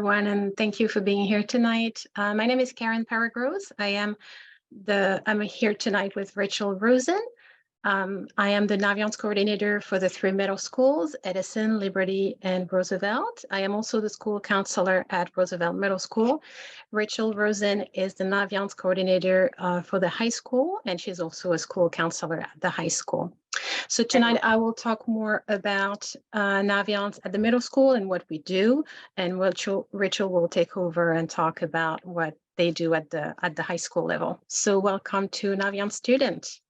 everyone, and thank you for being here tonight. My name is Peyragrosse. I'm here tonight with Rachel Rosen. I am the Naviance coordinator for the 3 middle schools, Edison, Liberty, and Roosevelt. I am also the school counselor at Roosevelt Middle School. Rachel Rosen is the Naviance coordinator for the high school, and she's also a school counselor at the high school. So tonight I will talk more about Naviance at the middle school and what we do, and Rachel will take over and talk about what they do at the high school level. So welcome to Naviance Student.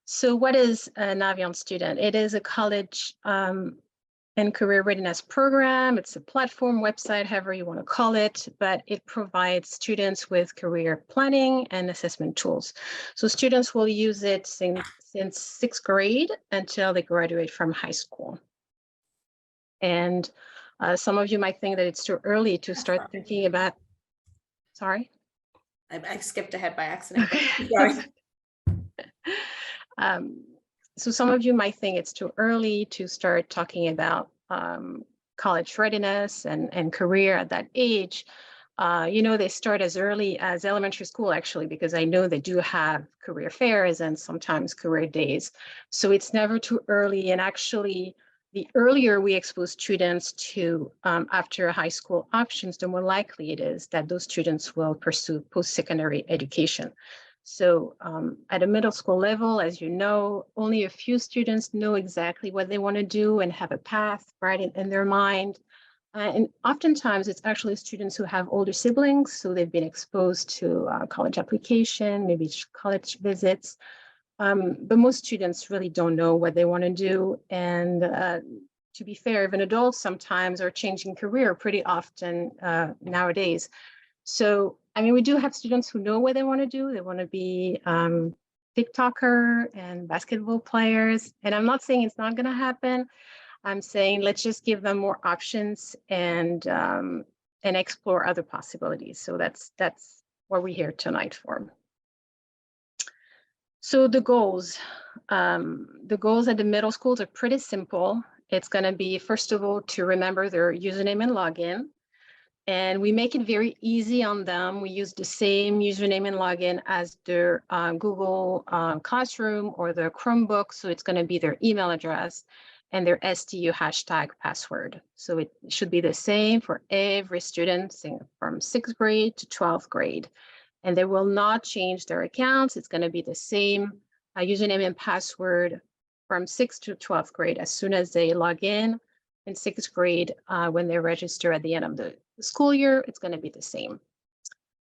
So what is a Naviance Student? It is a college and career readiness program. It's a platform, website, however you want to call it, but it provides students with career planning and assessment tools. So students will use it since 6th grade until they graduate from high school. And some of you might think that it's too early to start thinking about, sorry? I skipped ahead by accident. So some of you might think it's too early to start talking about college readiness and career at that age. They start as early as elementary school, actually, because I know they do have career fairs and sometimes career days. So it's never too early. And actually, the earlier we expose students to after high school options, the more likely it is that those students will pursue post-secondary education. So at a middle school level, as you know, only a few students know exactly what they want to do and have a path right in their mind. And oftentimes it's actually students who have older siblings, so they've been exposed to college application, maybe college visits. But most students really don't know what they want to do. And to be fair, even adults sometimes are changing career pretty often nowadays. So, I mean, we do have students who know what they want to do. They want to be TikToker and basketball players. And I'm not saying it's not going to happen. I'm saying let's just give them more options and explore other possibilities. So that's what we're here tonight for. So the goals at the middle schools are pretty simple. It's going to be, first of all, to remember their username and login. And we make it very easy on them. We use the same username and login as their Google Classroom or their Chromebook. So it's going to be their email address and their STU hashtag password. So it should be the same for every student from 6th grade to 12th grade. And they will not change their accounts. It's going to be the same username and password from 6th to 12th grade as soon as they log in 6th grade when they register at the end of the school year, it's going to be the same.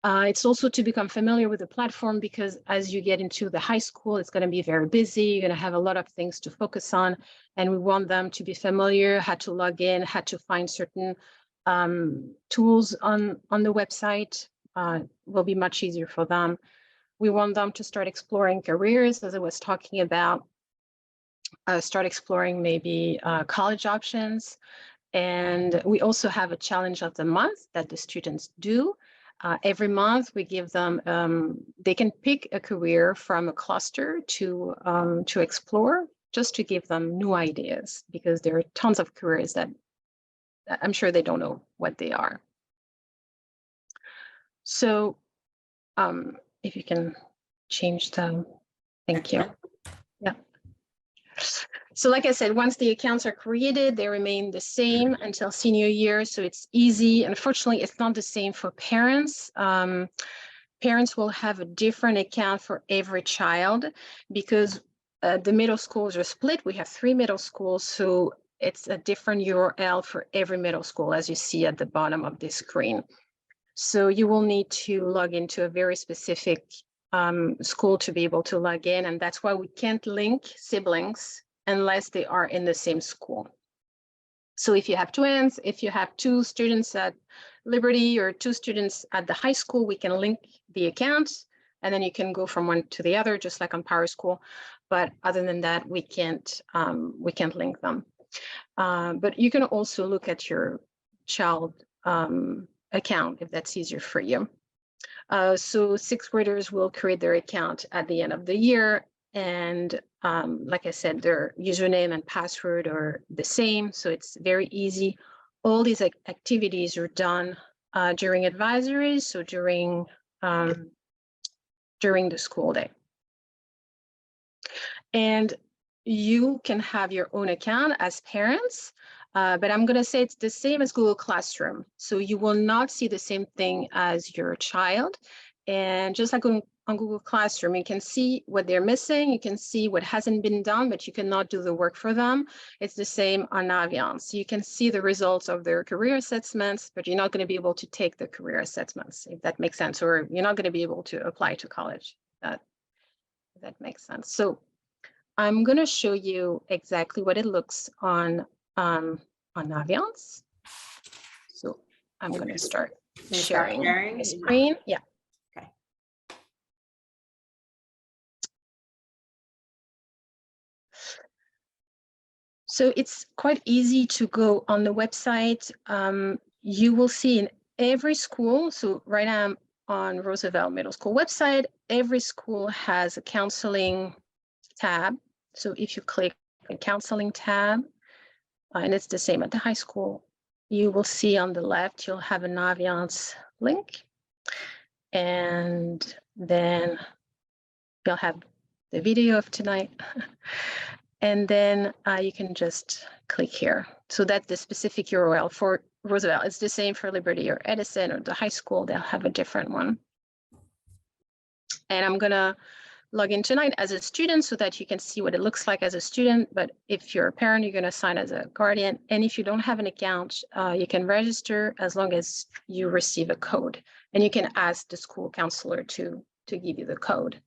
It's also to become familiar with the platform, because as you get into the high school, it's going to be very busy. You're going to have a lot of things to focus on, and we want them to be familiar, how to log in, how to find certain tools on the website. Will be much easier for them. We want them to start exploring careers, as I was talking about. Start exploring maybe college options. And we also have a challenge of the month that the students do. Every month we give them, they can pick a career from a cluster to explore, just to give them new ideas, because there are tons of careers that I'm sure they don't know what they are. So if you can change the, thank you. Yeah. So like I said, once the accounts are created, they remain the same until senior year. So it's easy. Unfortunately, it's not the same for parents. Parents will have a different account for every child, because the middle schools are split. We have 3 middle schools, so it's a different URL for every middle school, as you see at the bottom of this screen. So you will need to log into a very specific school to be able to log in, and that's why we can't link siblings unless they are in the same school. So if you have twins, if you have 2 students at Liberty or 2 students at the high school, we can link the accounts, and then you can go from one to the other, just like on Peyragrosse. But other than that, we can't link them. But you can also look at your child account if that's easier for you. So 6th graders will create their account at the end of the year. And like I said, their username and password are the same. So it's very easy. all these activities are done during advisories, so during the school day. And you can have your own account as parents, but I'm going to say it's the same as Google Classroom. So you will not see the same thing as your child. And just like on Google Classroom, you can see what they're missing, you can see what hasn't been done, but you cannot do the work for them. It's the same on Naviance. You can see the results of their career assessments, but you're not going to be able to take the career assessments, if that makes sense, or you're not going to be able to apply to college. That makes sense. So I'm going to show you exactly what it looks on Naviance. So I'm going to start sharing my screen. Yeah. Okay. So it's quite easy to go on the website. You will see in every school. So right now I'm on Roosevelt Middle School website. Every school has a counseling tab. So if you click the counseling tab, and it's the same at the high school, you will see on the left, you'll have a Naviance link. And then you'll have the video of tonight. And then you can just click here. So that's the specific URL for Roosevelt. It's the same for Liberty or Edison or the high school. They'll have a different one. And I'm going to log in tonight as a student so that you can see what it looks like as a student. But if you're a parent, you're going to sign as a guardian. And if you don't have an account, you can register as long as you receive a code. And you can ask the school counselor to give you the code.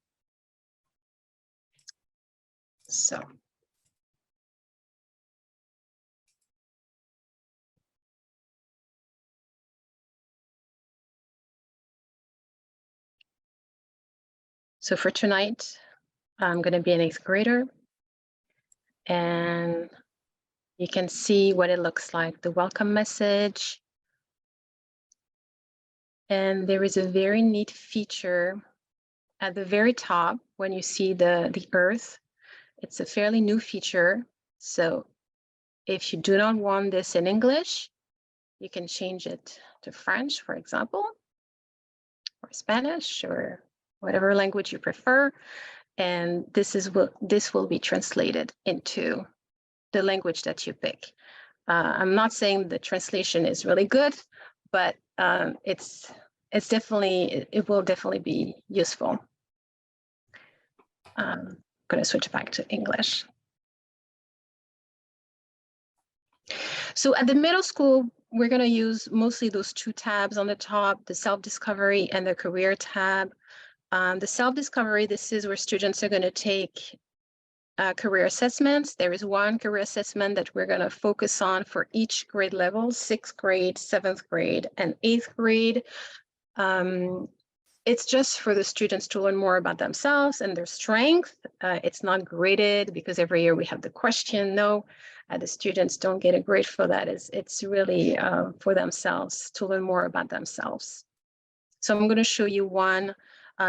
So for tonight, I'm going to be an 8th grader. And you can see what it looks like, the welcome message. And there is a very neat feature at the very top when you see the earth. It's a fairly new feature. So if you do not want this in English, you can change it to French, for example, or Spanish, or whatever language you prefer. And this will be translated into the language that you pick. I'm not saying the translation is really good, but it will definitely be useful. I'm going to switch back to English. So at the middle school, we're going to use mostly those 2 tabs on the top, the self-discovery and the career tab. The self-discovery, this is where students are going to take career assessments. There is one career assessment that we're going to focus on for each grade level, 6th grade, 7th grade, and 8th grade. It's just for the students to learn more about themselves and their strength. It's not graded because every year we have the question. No, the students don't get a grade for that. It's really for themselves, to learn more about themselves. So I'm going to show you one,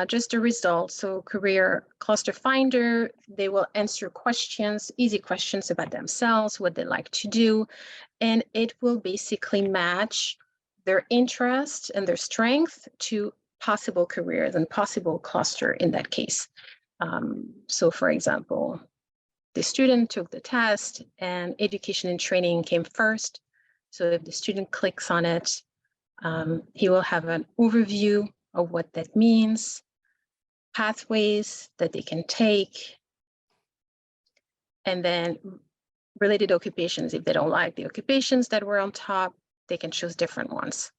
just a result. So career cluster finder, they will answer questions, easy questions about themselves, what they like to do, and it will basically match their interest and their strength to possible careers and possible cluster in that case. So for example, the student took the test and education and training came first. So if the student clicks on it, he will have an overview of what that means, pathways that they can take, and then related occupations. If they don't like the occupations that were on top, they can choose different ones.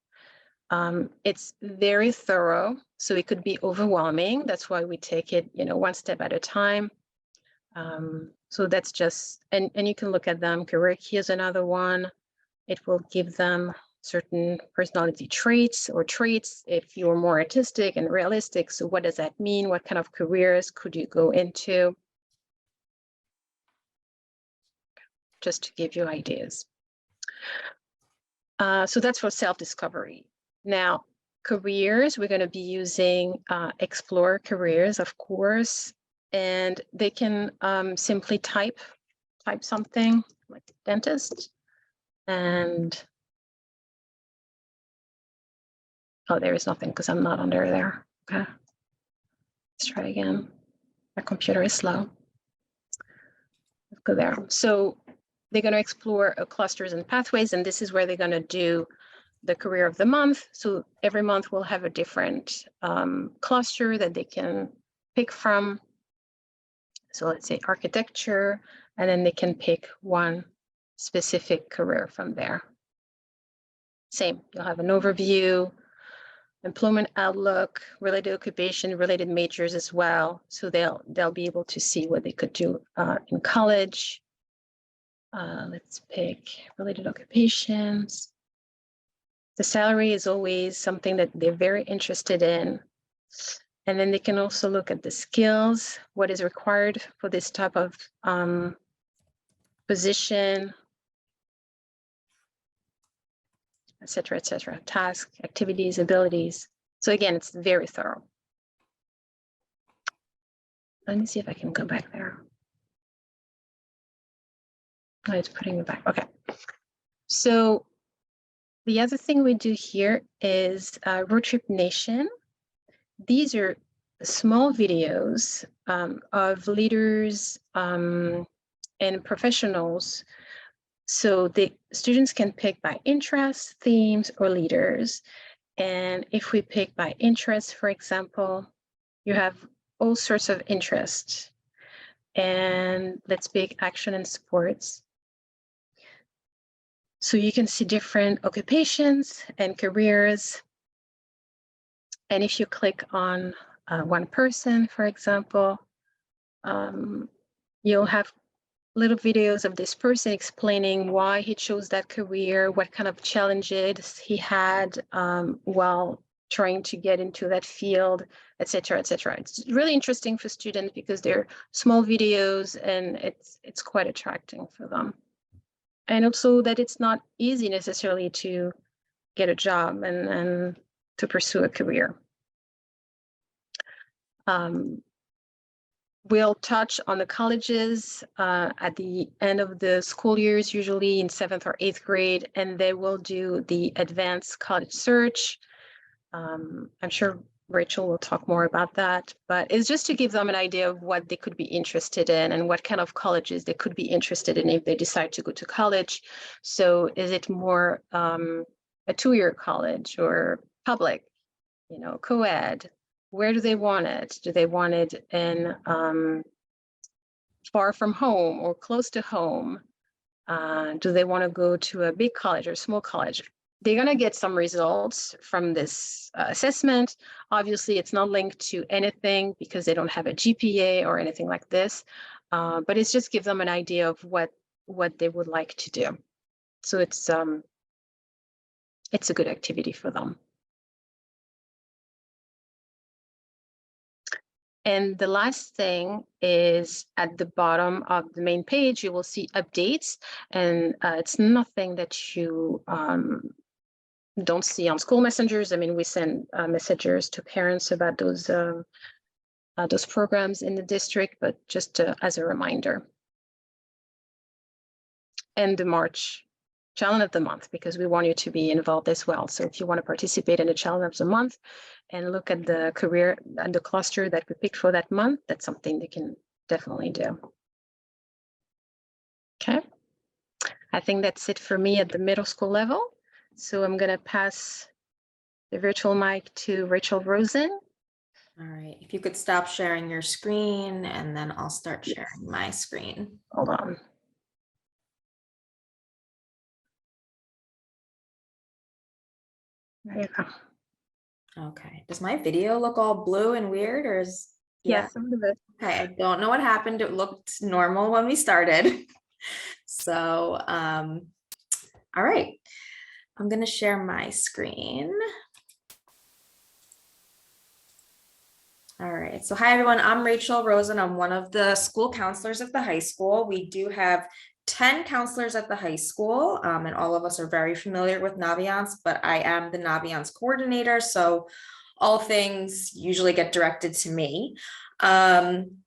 It's very thorough, so it could be overwhelming. That's why we take it, one step at a time. So that's just, and you can look at them. Career key is another one. It will give them certain personality traits if you're more artistic and realistic. So what does that mean? What kind of careers could you go into? Just to give you ideas. So that's for self-discovery. Now, careers, we're going to be using Explore Careers, of course, and they can simply type something like dentist, and Oh, there is nothing because I'm not under there. Okay. Let's try again. My computer is slow. Let's go there. So they're going to explore clusters and pathways, and this is where they're going to do the career of the month. So every month we'll have a different cluster that they can pick from. So let's say architecture, and then they can pick one specific career from there. Same, you'll have an overview, employment outlook, related occupation, related majors as well. So they'll be able to see what they could do in college. Let's pick related occupations. The salary is always something that they're very interested in. And then they can also look at the skills, what is required for this type of position, et cetera, task, activities, abilities. So again, it's very thorough. Let me see if I can go back there. Oh, it's putting me back. Okay. So the other thing we do here is Road Trip Nation. These are small videos of leaders and professionals. So the students can pick by interest, themes, or leaders. And if we pick by interest, for example, you have all sorts of interests. And let's pick action and sports. So you can see different occupations and careers. And if you click on one person, for example, you'll have little videos of this person explaining why he chose that career, what kind of challenges he had while trying to get into that field, et cetera, et cetera. It's really interesting for students because they're small videos and it's quite attracting for them. And also that it's not easy necessarily to get a job and to pursue a career. We'll touch on the colleges at the end of the school years, usually in 7th or 8th grade, and they will do the advanced college search. I'm sure Rachel will talk more about that, but it's just to give them an idea of what they could be interested in and what kind of colleges they could be interested in if they decide to go to college. So is it more a 2-year college or public, co-ed? Where do they want it? Do they want it in far from home or close to home? Do they want to go to a big college or small college? They're going to get some results from this assessment. Obviously, it's not linked to anything because they don't have a GPA or anything like this, but it's just give them an idea of what they would like to do. So it's a good activity for them. And the last thing is at the bottom of the main page, you will see updates, and it's nothing that you don't see on school messengers. I mean, we send messengers to parents about those programs in the district, but just as a reminder. And the March Challenge of the Month, because we want you to be involved as well. So if you want to participate in the Challenge of the Month and look at the career and the cluster that we picked for that month, that's something they can definitely do. Okay. I think that's it for me at the middle school level. So I'm going to pass the virtual mic to Rachel Rosen. All right, if you could stop sharing your screen and then I'll start sharing my screen. Hold on. There you go. Okay, does my video look all blue and weird or is? Yes, a little bit. Okay, I don't know what happened. It looked normal when we started. So, all right, I'm gonna share my screen. All right, so hi everyone, I'm Rachel Rosen. I'm one of the school counselors at the high school. We do have 10 counselors at the high school, and all of us are very familiar with Naviance, but I am the Naviance coordinator, so all things usually get directed to me. I'm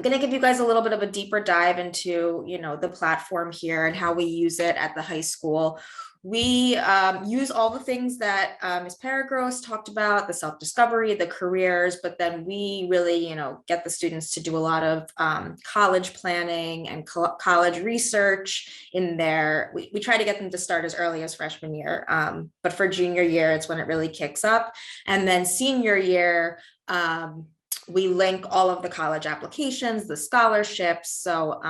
going to give you guys a little bit of a deeper dive into, the platform here and how we use it at the high school. We use all the things that Ms. Peyragrosse talked about, the self-discovery, the careers, but then we really, get the students to do a lot of college planning and college research in there. We try to get them to start as early as freshman year, but for junior year, it's when it really kicks up. And then senior year, we link all of the college applications, the scholarships. So,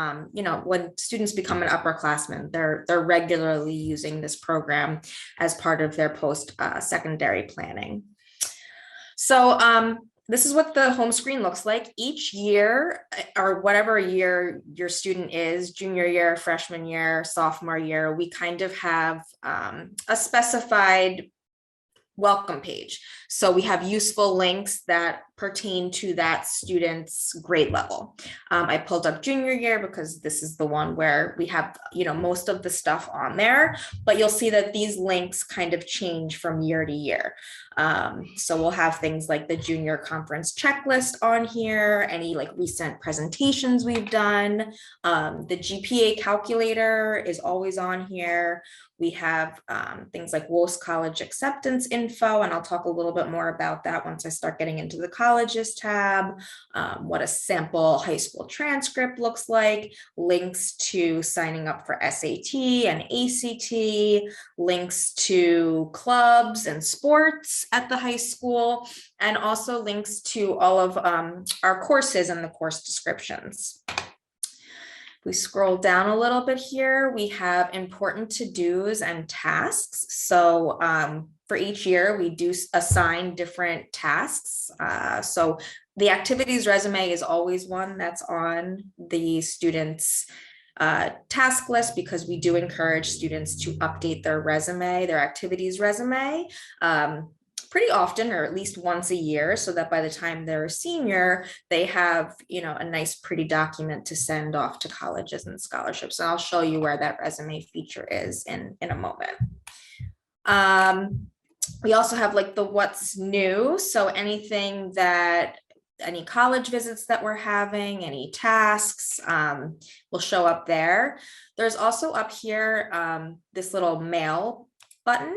when students become an upperclassman, they're regularly using this program as part of their post-secondary planning. So this is what the home screen looks like. Each year, or whatever year your student is, junior year, freshman year, sophomore year, we kind of have a specified welcome page. So we have useful links that pertain to that student's grade level. I pulled up junior year because this is the one where we have, most of the stuff on there, but you'll see that these links kind of change from year to year. So we'll have things like the junior conference checklist on here, any like recent presentations we've done. The GPA calculator is always on here. We have things like WOHS college acceptance info, and I'll talk a little bit more about that once I start getting into the colleges tab, what a sample high school transcript looks like, links to signing up for SAT and ACT, links to clubs and sports at the high school, and also links to all of our courses and the course descriptions. We scroll down a little bit here, we have important to-dos and tasks. So for each year, we do assign different tasks. So the activities resume is always one that's on the students' task list, because we do encourage students to update their resume, their activities resume, pretty often, or at least once a year, so that by the time they're a senior, they have, a nice pretty document to send off to colleges and scholarships. And I'll show you where that resume feature is in a moment. We also have like the what's new. So anything that, any college visits that we're having, any tasks will show up there. There's also up here this little mail button.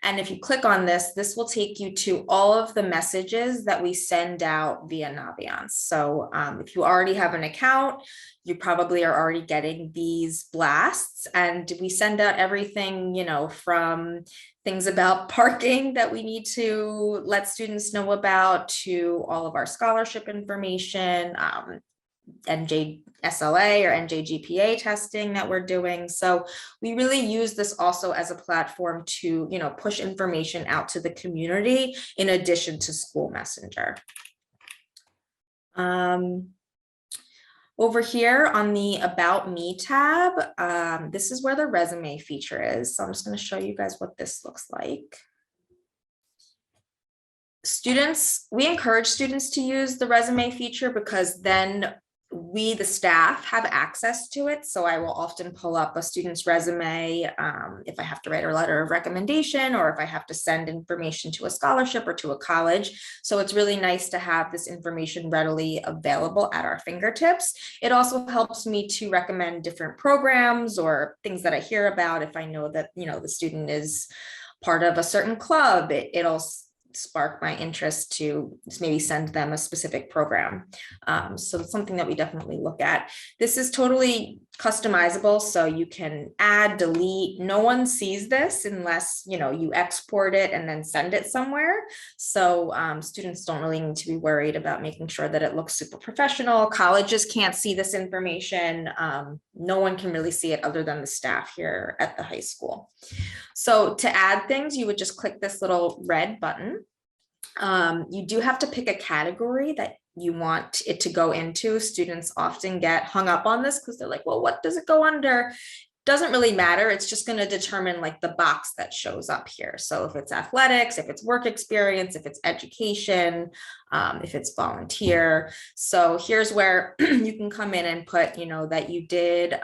And if you click on this, this will take you to all of the messages that we send out via Naviance. So if you already have an account, you probably are already getting these blasts, and we send out everything, from things about parking that we need to let students know about, to all of our scholarship information, NJSLA or NJGPA testing that we're doing. So we really use this also as a platform to, push information out to the community in addition to School Messenger. Over here on the About Me tab, this is where the resume feature is. So I'm just going to show you guys what this looks like. We encourage students to use the resume feature because then we, the staff, have access to it. So I will often pull up a student's resume if I have to write a letter of recommendation, or if I have to send information to a scholarship or to a college. So it's really nice to have this information readily available at our fingertips. It also helps me to recommend different programs or things that I hear about. If I know that, the student is part of a certain club, it'll spark my interest to maybe send them a specific program. So it's something that we definitely look at. This is totally customizable, so you can add, delete. No one sees this unless you export it and then send it somewhere. So students don't really need to be worried about making sure that it looks super professional. Colleges can't see this information. No one can really see it other than the staff here at the high school. So to add things, you would just click this little red button. You do have to pick a category that you want it to go into. Students often get hung up on this because they're like, well, what does it go under? Doesn't really matter. It's just going to determine like the box that shows up here. So if it's athletics, if it's work experience, if it's education, if it's volunteer. So here's where you can come in and put, that you did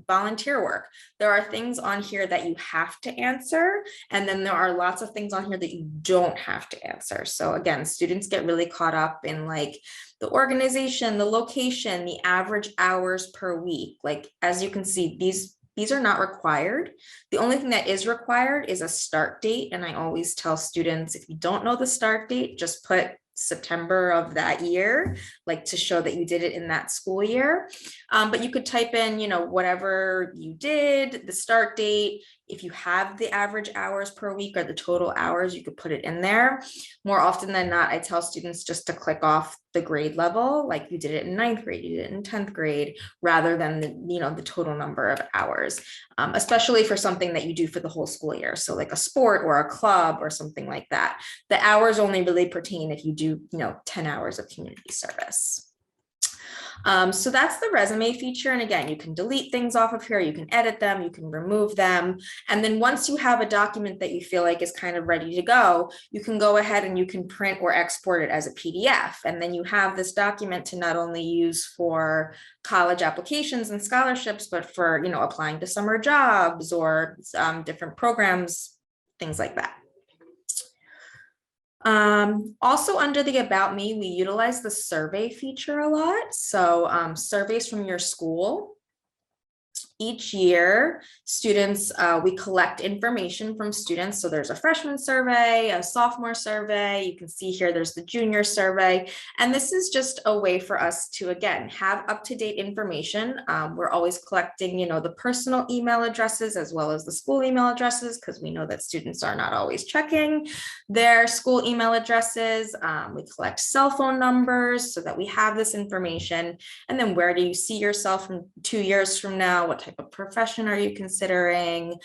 volunteer work. There are things on here that you have to answer. And then there are lots of things on here that you don't have to answer. So again, students get really caught up in like the organization, the location, the average hours per week. Like, as you can see, these These are not required. The only thing that is required is a start date. And I always tell students, if you don't know the start date, just put September of that year, like to show that you did it in that school year. But you could type in, you know, whatever you did, the start date. If you have the average hours per week or the total hours, you could put it in there. More often than not, I tell students just to click off the grade level, like you did it in 9th grade, you did it in 10th grade, rather than the, you know, the total number of hours, especially for something that you do for the whole school year. So like a sport or a club or something like that. The hours only really pertain if you do, you know, 10 hours of community service. So that's the resume feature. And again, you can delete things off of here, you can edit them, you can remove them. And then once you have a document that you feel like is kind of ready to go, you can go ahead and you can print or export it as a PDF. And then you have this document to not only use for college applications and scholarships, but for, you know, applying to summer jobs or different programs, things like that. Also under the About Me, we utilize the survey feature a lot. So surveys from your school. Each year, students, we collect information from students. So there's a freshman survey, a sophomore survey. You can see here, there's the junior survey. And this is just a way for us to, again, have up-to-date information. We're always collecting, you know, the personal email addresses as well as the school email addresses, because we know that students are not always checking their school email addresses. We collect cell phone numbers so that we have this information. And then where do you see yourself from 2 years from now? What type of profession are you considering?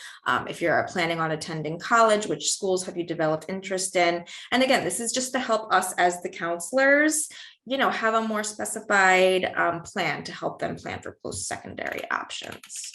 If you're planning on attending college, which schools have you developed interest in? And again, this is just to help us as the counselors, you know, have a more specified plan to help them plan for post-secondary options.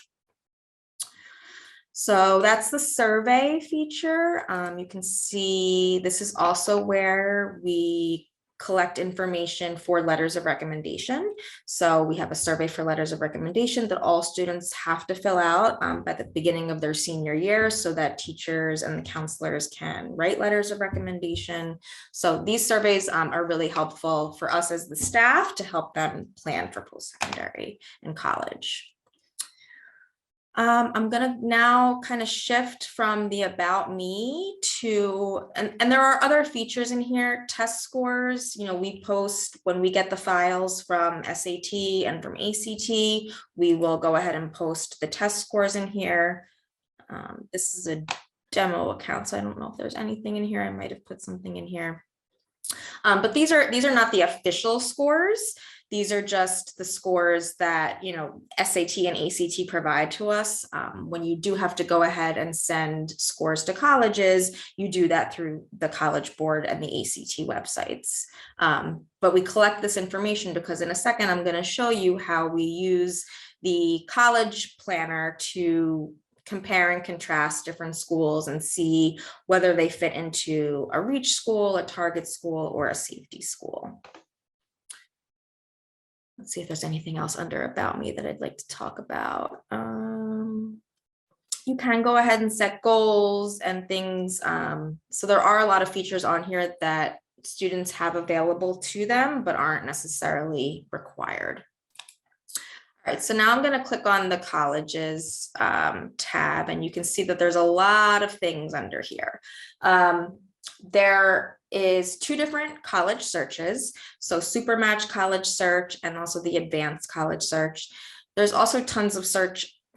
So that's the survey feature. You can see this is also where we collect information for letters of recommendation. So we have a survey for letters of recommendation that all students have to fill out at the beginning of their senior year so that teachers and the counselors can write letters of recommendation. So these surveys are really helpful for us as the staff to help them plan for post-secondary and college. I'm gonna now kind of shift from the About Me to, and there are other features in here, test scores. You know, we post when we get the files from SAT and from ACT, we will go ahead and post the test scores in here. This is a demo account, so I don't know if there's anything in here. I might have put something in here. But these are not the official scores. These are just the scores that, you know, SAT and ACT provide to us. When you do have to go ahead and send scores to colleges, you do that through the College Board and the ACT websites. But we collect this information because in a second, I'm going to show you how we use the college planner to compare and contrast different schools and see whether they fit into a reach school, a target school, or a safety school. Let's see if there's anything else under About Me that I'd like to talk about. You can go ahead and set goals and things. So there are a lot of features on here that students have available to them, but aren't necessarily required. All right, so now I'm going to click on the colleges tab, and you can see that there's a lot of things under here. There is 2 different college searches, so Supermatch College Search and also the Advanced College Search. There's also tons of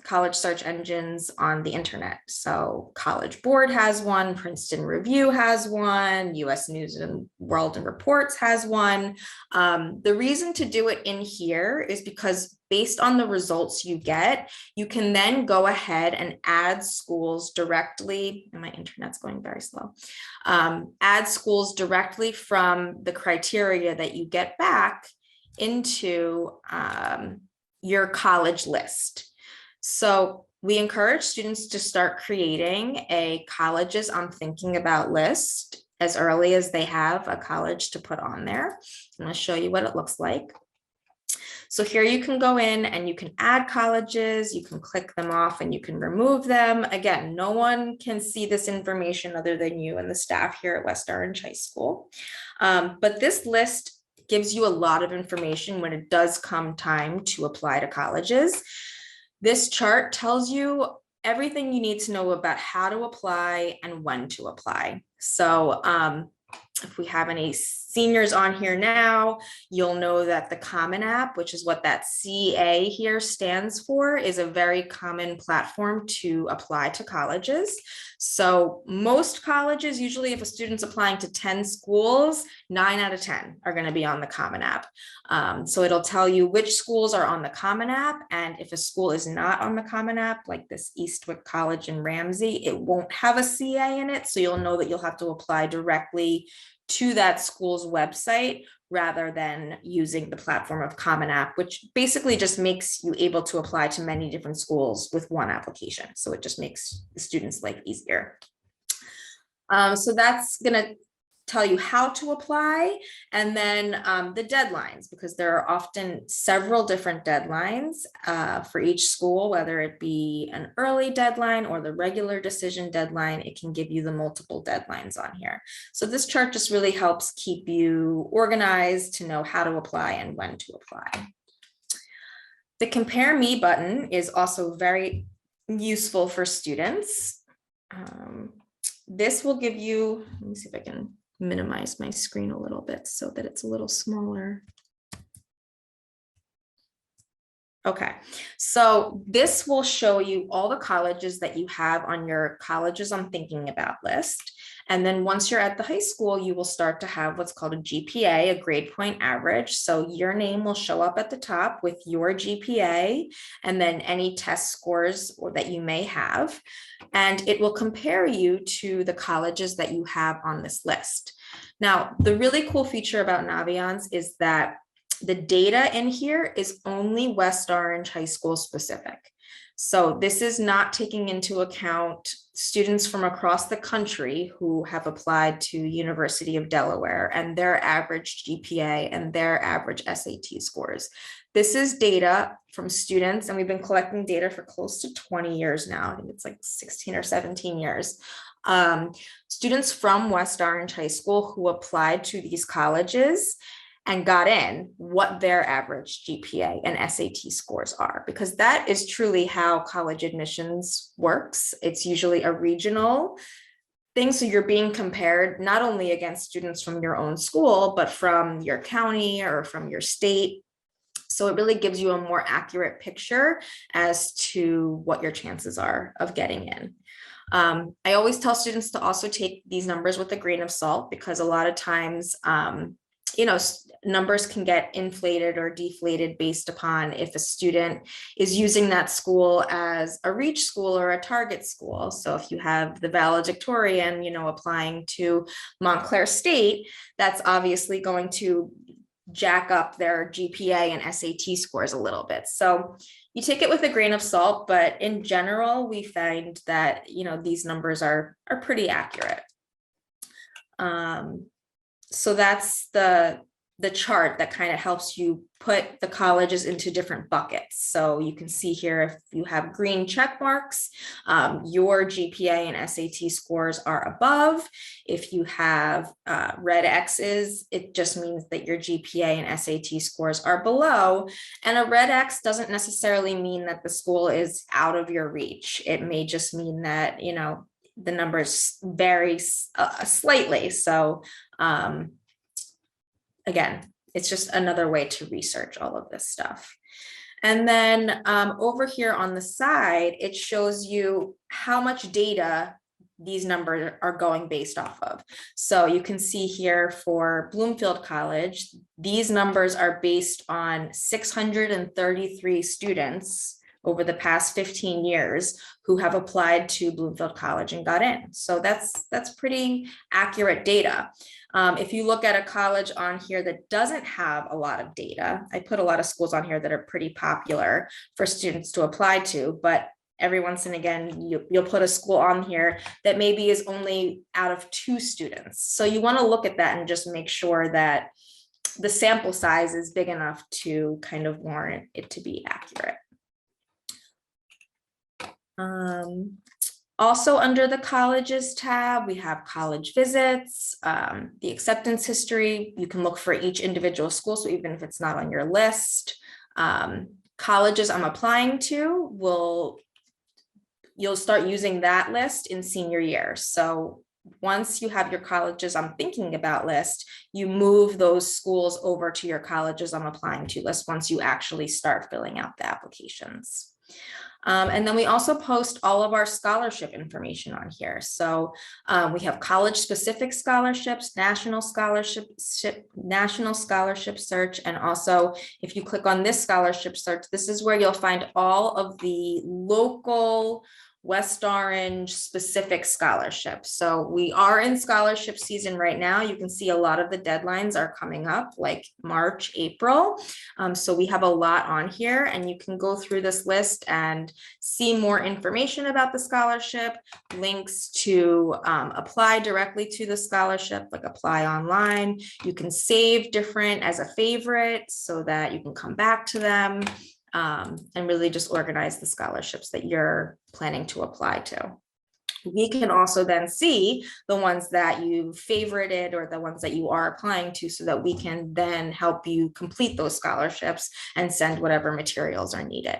college search engines on the internet. So College Board has one, Princeton Review has one, US News and World and Reports has one. The reason to do it in here is because based on the results you get, you can then go ahead and add schools directly, and my internet's going very slow, add schools directly from the criteria that you get back into your college list. So we encourage students to start creating a colleges I'm thinking about list as early as they have a college to put on there. I'm going to show you what it looks like. So here you can go in and you can add colleges, you can click them off and you can remove them. Again, no one can see this information other than you and the staff here at West Orange High School. But this list gives you a lot of information when it does come time to apply to colleges. This chart tells you everything you need to know about how to apply and when to apply. So if we have any seniors on here now, you'll know that the Common App, which is what that CA here stands for, is a very common platform to apply to colleges. So most colleges, usually if a student's applying to 10 schools, 9 out of 10 are going to be on the Common App. So it'll tell you which schools are on the Common App. And if a school is not on the Common App, like this Eastwick College in Ramsey, it won't have a CA in it. So you'll know that you'll have to apply directly to that school's website rather than using the platform of Common App, which basically just makes you able to apply to many different schools with one application. So it just makes the students' life easier. So that's going to tell you how to apply, and then the deadlines, because there are often several different deadlines for each school, whether it be an early deadline or the regular decision deadline. It can give you the multiple deadlines on here. So this chart just really helps keep you organized to know how to apply and when to apply. The Compare Me button is also very useful for students. This will give you, let me see if I can minimize my screen a little bit so that it's a little smaller. Okay, so this will show you all the colleges that you have on your colleges I'm thinking about list. And then once you're at the high school, you will start to have what's called a GPA, a grade point average. So your name will show up at the top with your GPA and then any test scores or that you may have. And it will compare you to the colleges that you have on this list. Now, the really cool feature about Naviance is that the data in here is only West Orange High School specific. So this is not taking into account students from across the country who have applied to University of Delaware and their average GPA and their average SAT scores. This is data from students, and we've been collecting data for close to 20 years now. I think it's like 16 or 17 years. Students from West Orange High School who applied to these colleges and got in, what their average GPA and SAT scores are, because that is truly how college admissions works. It's usually a regional thing. So you're being compared not only against students from your own school, but from your county or from your state. So it really gives you a more accurate picture as to what your chances are of getting in. I always tell students to also take these numbers with a grain of salt, because a lot of times, numbers can get inflated or deflated based upon if a student is using that school as a reach school or a target school. So if you have the valedictorian, applying to Montclair State, that's obviously going to jack up their GPA and SAT scores a little bit. So you take it with a grain of salt, but in general, we find that, these numbers are pretty accurate. So that's the chart that kind of helps you put the colleges into different buckets. So you can see here, if you have green check marks, your GPA and SAT scores are above. If you have red X's, it just means that your GPA and SAT scores are below. And a red X doesn't necessarily mean that the school is out of your reach. It may just mean that, the numbers vary slightly. So again, it's just another way to research all of this stuff. And then over here on the side, it shows you how much data these numbers are going based off of. So you can see here for Bloomfield College, these numbers are based on 633 students over the past 15 years who have applied to Bloomfield College and got in. So that's pretty accurate data. If you look at a college on here that doesn't have a lot of data, I put a lot of schools on here that are pretty popular for students to apply to, but every once and again, you'll put a school on here that maybe is only out of 2 students. So you want to look at that and just make sure that the sample size is big enough to kind of warrant it to be accurate. Also under the colleges tab, we have college visits, the acceptance history. You can look for each individual school, so even if it's not on your list. colleges I'm applying to, you'll start using that list in senior year. So once you have your colleges I'm thinking about list, you move those schools over to your colleges I'm applying to list once you actually start filling out the applications. And then we also post all of our scholarship information on here. So we have college specific scholarships, national scholarship search. And also if you click on this scholarship search, this is where you'll find all of the local West Orange specific scholarships. So we are in scholarship season right now. You can see a lot of the deadlines are coming up like March, April. So we have a lot on here and you can go through this list and see more information about the scholarship, links to apply directly to the scholarship, like apply online. You can save different as a favorite so that you can come back to them. And really just organize the scholarships that you're planning to apply to. We can also then see the ones that you favorited or the ones that you are applying to so that we can then help you complete those scholarships and send whatever materials are needed.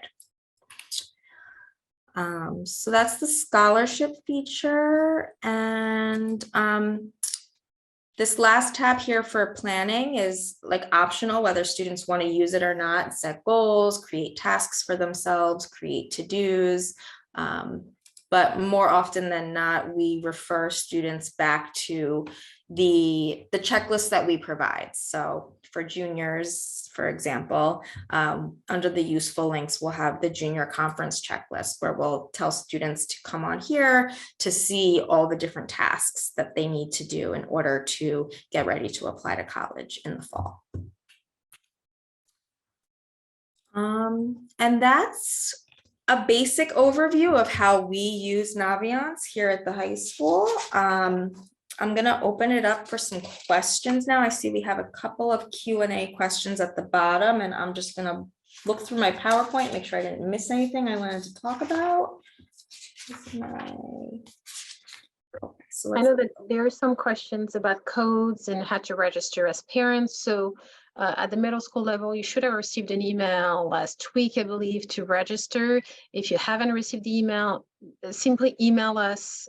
So that's the scholarship feature. And this last tab here for planning is like optional, whether students want to use it or not. Set goals, create tasks for themselves, create to-dos. But more often than not, we refer students back to the checklist that we provide. So for juniors, for example, under the useful links, we'll have the junior conference checklist where we'll tell students to come on here to see all the different tasks that they need to do in order to get ready to apply to college in the fall. And that's a basic overview of how we use Naviance here at the high school. I'm going to open it up for some questions now. I see we have a couple of Q&A questions at the bottom, and I'm just going to look through my PowerPoint, make sure I didn't miss anything I wanted to talk about. I know that there are some questions about codes and how to register as parents. So at the middle school level, you should have received an email last week, I believe, to register. If you haven't received the email, simply email us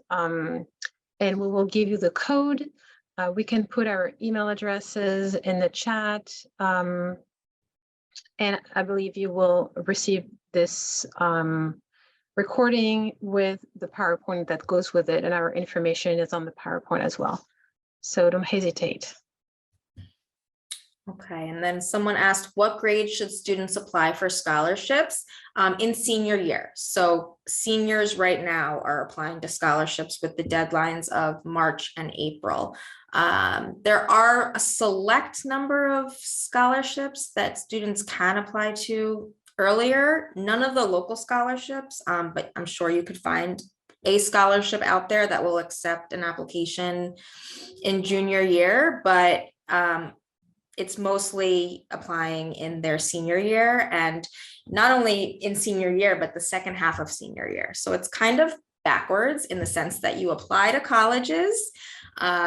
and we will give you the code. We can put our email addresses in the chat. And I believe you will receive this recording with the PowerPoint that goes with it, and our information is on the PowerPoint as well. So don't hesitate. Okay, and then someone asked, what grade should students apply for scholarships in senior year? So seniors right now are applying to scholarships with the deadlines of March and April. There are a select number of scholarships that students can apply to earlier. None of the local scholarships, but I'm sure you could find a scholarship out there that will accept an application in junior year, but it's mostly applying in their senior year, and not only in senior year, but the second half of senior year. So it's kind of backwards in the sense that you apply to colleges,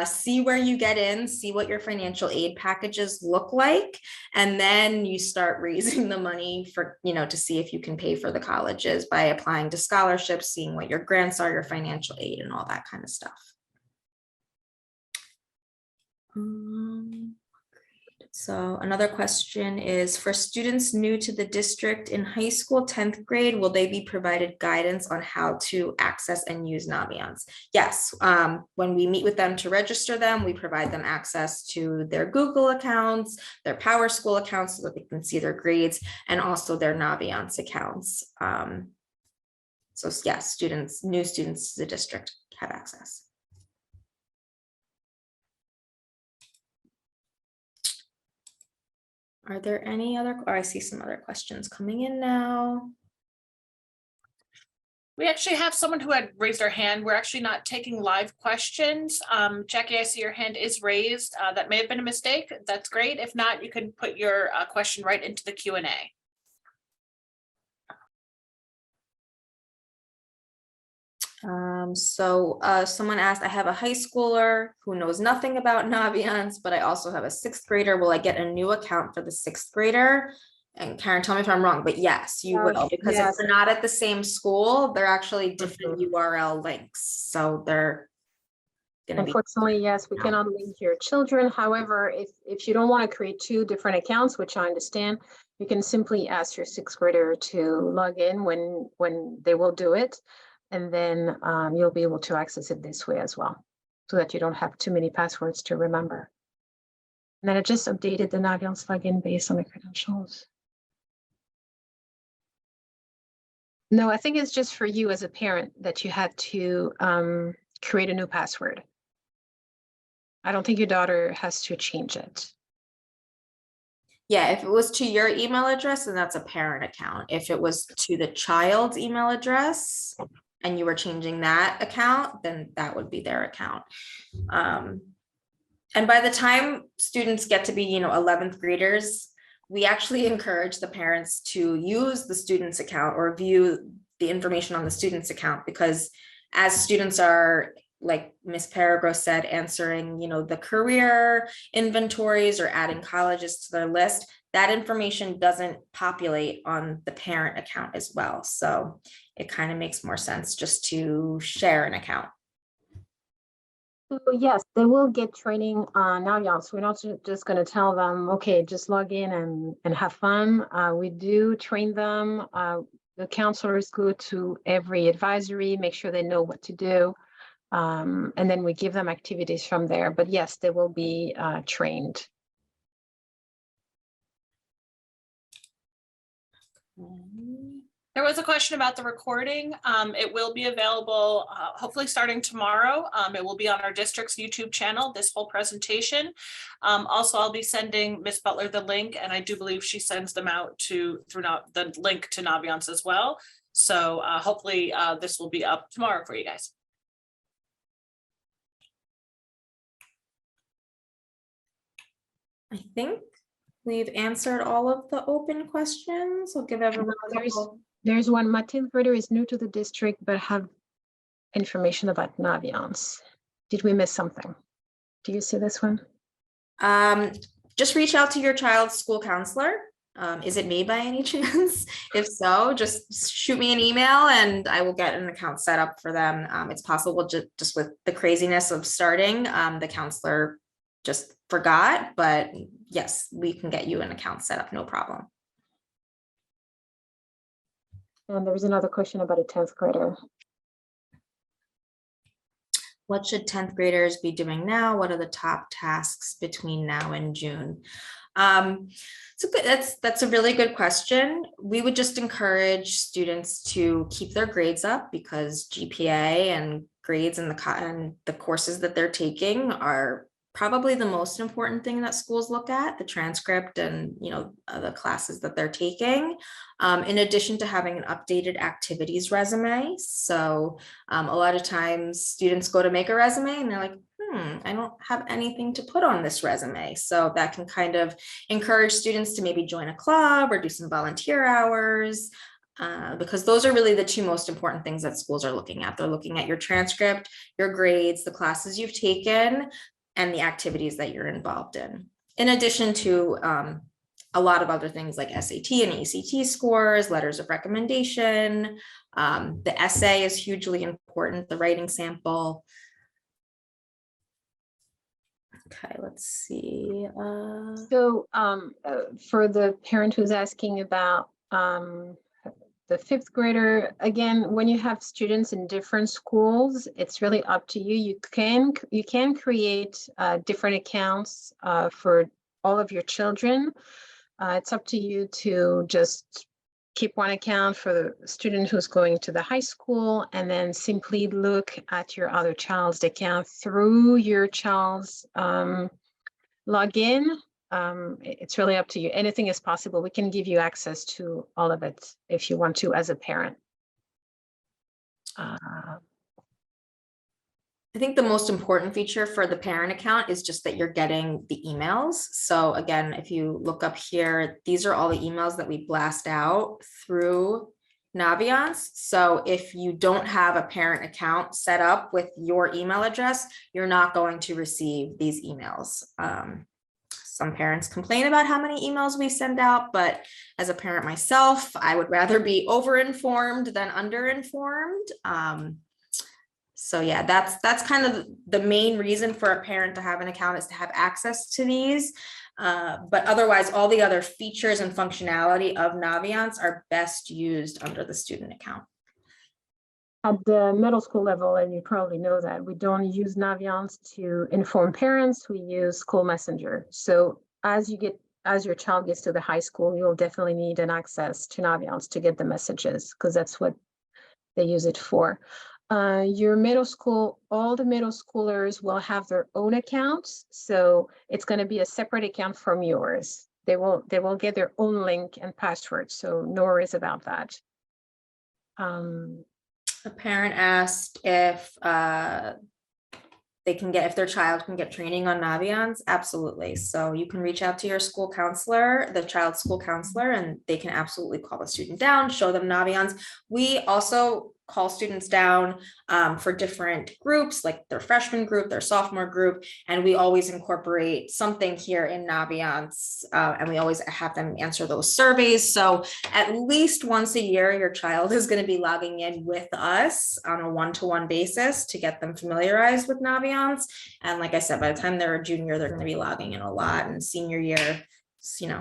see where you get in, see what your financial aid packages look like, and then you start raising the money for, to see if you can pay for the colleges by applying to scholarships, seeing what your grants are, your financial aid, and all that kind of stuff. So another question is, for students new to the district in high school, 10th grade, will they be provided guidance on how to access and use Naviance? Yes, when we meet with them to register them, we provide them access to their Google accounts, their PowerSchool accounts so that they can see their grades, and also their Naviance accounts. So yes, new students to the district have access. Are there any other, I see some other questions coming in now. We actually have someone who had raised their hand. We're actually not taking live questions. Jackie, I see your hand is raised. That may have been a mistake. That's great. If not, you can put your question right into the Q&A. Someone asked, I have a high schooler who knows nothing about Naviance, but I also have a 6th grader. Will I get a new account for the 6th grader? and Karen, tell me if I'm wrong, but yes, you Yes, will, because yes. if they're not at the same school, they're actually different URL links. So they're gonna be. Unfortunately, yes, we cannot link your children. However, if you don't want to create two different accounts, which I understand, you can simply ask your sixth grader to log in when they will do it. And then you'll be able to access it this way as well, so that you don't have too many passwords to remember. And then I just updated the Naviance login based on the credentials. No, I think it's just for you as a parent that you had to create a new password. I don't think your daughter has to change it. Yeah, if it was to your email address, then that's a parent account. If it was to the child's email address and you were changing that account, then that would be their account. And by the time students get to be, 11th graders, we actually encourage the parents to use the student's account or view the information on the student's account, because as students are, like Ms. Peyragrosse said, answering, the career inventories or adding colleges to their list, that information doesn't populate on the parent account as well. So it kind of makes more sense just to share an account. So yes, they will get training on Naviance. We're not just going to tell them, okay, just log in and have fun. We do train them. The counselors go to every advisory, make sure they know what to do. And then we give them activities from there. But yes, they will be trained. There was a question about the recording. It will be available, hopefully starting tomorrow. It will be on our district's YouTube channel, this whole presentation. Also, I'll be sending Ms. Butler the link, and I do believe she sends them out through the link to Naviance as well. So hopefully this will be up tomorrow for you guys. I think we've answered all of the open questions. I'll give everyone a couple. There's one. My 10th grader is new to the district, but have information about Naviance. Did we miss something? Do you see this one? Just reach out to your child's school counselor. Is it me by any chance? If so, just shoot me an email and I will get an account set up for them. It's possible just with the craziness of starting, the counselor just forgot, but yes, we can get you an account set up, no problem. And there was another question about a 10th grader. What should 10th graders be doing now? What are the top tasks between now and June? So that's a really good question. We would just encourage students to keep their grades up, because GPA and grades and the courses that they're taking are probably the most important thing that schools look at, the transcript and the classes that they're taking, in addition to having an updated activities resume. So a lot of times students go to make a resume and they're like, I don't have anything to put on this resume. So that can kind of encourage students to maybe join a club or do some volunteer hours, because those are really the two most important things that schools are looking at. They're looking at your transcript, your grades, the classes you've taken, and the activities that you're involved in addition to a lot of other things like SAT and ACT scores, letters of recommendation. The essay is hugely important, the writing sample. Okay, let's see. So for the parent who's asking about the 5th grader, again, when you have students in different schools, it's really up to you. You can create different accounts for all of your children. It's up to you to just keep one account for the student who's going to the high school, and then simply look at your other child's account through your child's login. It's really up to you. Anything is possible. We can give you access to all of it if you want to as a parent. I think the most important feature for the parent account is just that you're getting the emails. So again, if you look up here, these are all the emails that we blast out through Naviance. So if you don't have a parent account set up with your email address, you're not going to receive these emails. some parents complain about how many emails we send out, but as a parent myself, I would rather be over-informed than under-informed. So yeah, that's kind of the main reason for a parent to have an account, is to have access to these. But otherwise, all the other features and functionality of Naviance are best used under the student account. At the middle school level, and you probably know that, we don't use Naviance to inform parents, we use School Messenger. So as your child gets to the high school, you'll definitely need an access to Naviance to get the messages, because that's what they use it for. Your middle school, all the middle schoolers will have their own accounts. So it's going to be a separate account from yours. They will get their own link and password. So no worries about that. A parent asked if if their child can get training on Naviance. Absolutely. So you can reach out to your school counselor, the child's school counselor, and they can absolutely call the student down, show them Naviance. We also call students down for different groups, like their freshman group, their sophomore group, and we always incorporate something here in Naviance, and we always have them answer those surveys. So at least once a year, your child is going to be logging in with us on a one-to-one basis to get them familiarized with Naviance. And like I said, by the time they're a junior, they're going to be logging in a lot, and senior year,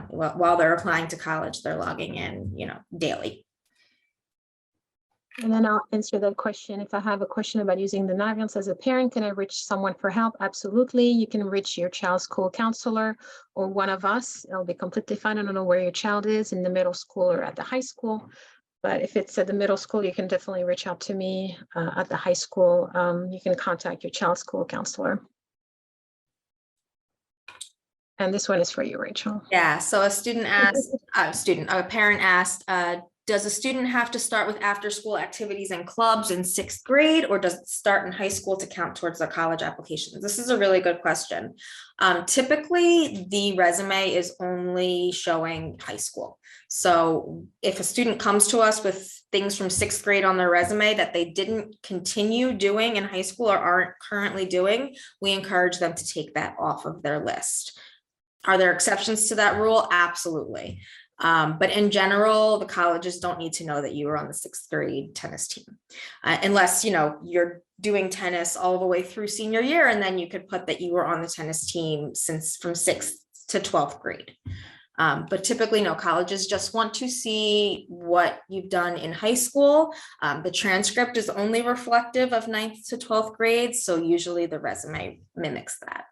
while they're applying to college, they're logging in, daily. And then I'll answer that question. If I have a question about using the Naviance as a parent, can I reach someone for help? Absolutely. You can reach your child's school counselor or one of us. It'll be completely fine. I don't know where your child is, in the middle school or at the high school. But if it's at the middle school, you can definitely reach out to me. At the high school, you can contact your child's school counselor. And this one is for you, Rachel. Yeah, so a parent asked, does a student have to start with after-school activities and clubs in 6th grade, or does it start in high school to count towards their college applications? This is a really good question. Typically, the resume is only showing high school. So if a student comes to us with things from 6th grade on their resume that they didn't continue doing in high school or aren't currently doing, we encourage them to take that off of their list. Are there exceptions to that rule? Absolutely. But in general, the colleges don't need to know that you were on the 6th grade tennis team, unless, you're doing tennis all the way through senior year, and then you could put that you were on the tennis team from 6th to 12th grade. But typically, no, colleges just want to see what you've done in high school. The transcript is only reflective of 9th to 12th grade, so usually the resume mimics that.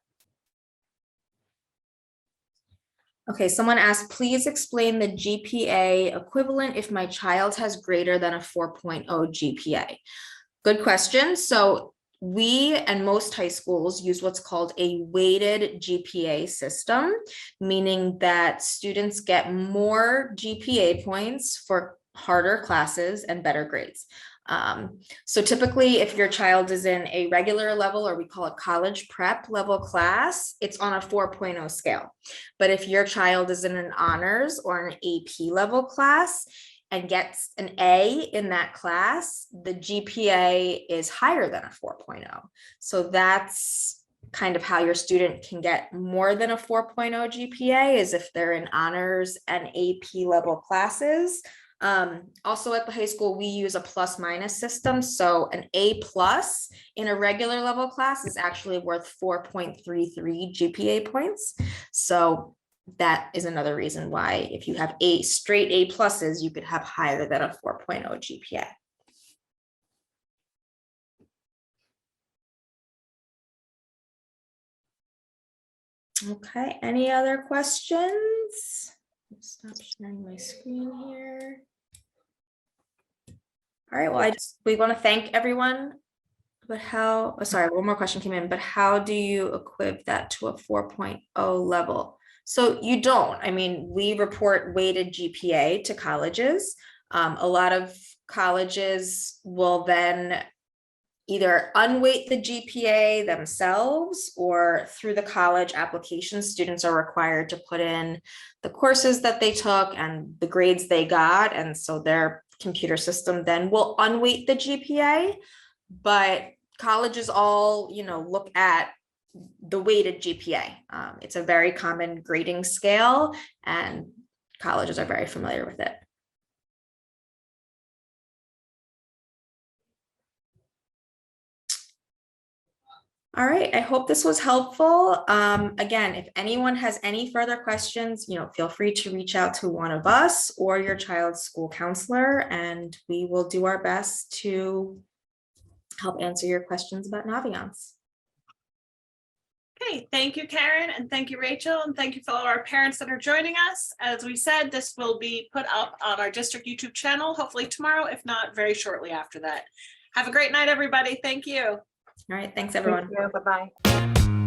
Okay, someone asked, please explain the GPA equivalent if my child has greater than a 4.0 GPA. Good question. So we and most high schools use what's called a weighted GPA system, meaning that students get more GPA points for harder classes and better grades. So typically, if your child is in a regular level, or we call it college prep level class, it's on a 4.0 scale. But if your child is in an honors or an AP level class and gets an A in that class, the GPA is higher than a 4.0. So that's kind of how your student can get more than a 4.0 GPA, is if they're in honors and AP level classes. Also at the high school, we use a plus minus system. So an A+ in a regular level class is actually worth 4.33 GPA points. So that is another reason why if you have straight A+, you could have higher than a 4.0 GPA. Okay, any other questions? Stop sharing my screen here. All right, well, we want to thank everyone, but one more question came in, but how do you equip that to a 4.0 level? So you don't. I mean, we report weighted GPA to colleges. A lot of colleges will then either unweight the GPA themselves, or through the college application, students are required to put in the courses that they took and the grades they got. And so their computer system then will unweight the GPA, but colleges all, look at the weighted GPA. It's a very common grading scale, and colleges are very familiar with it. All right, I hope this was helpful. Again, if anyone has any further questions, feel free to reach out to one of us or your child's school counselor, and we will do our best to help answer your questions about Naviance. Okay, thank you, Karen, and thank you, Rachel, and thank you for all our parents that are joining us. As we said, this will be put up on our district YouTube channel, hopefully tomorrow, if not very shortly after that. Have a great night, everybody. Thank you. All right, thanks everyone. Thank you. Bye-bye.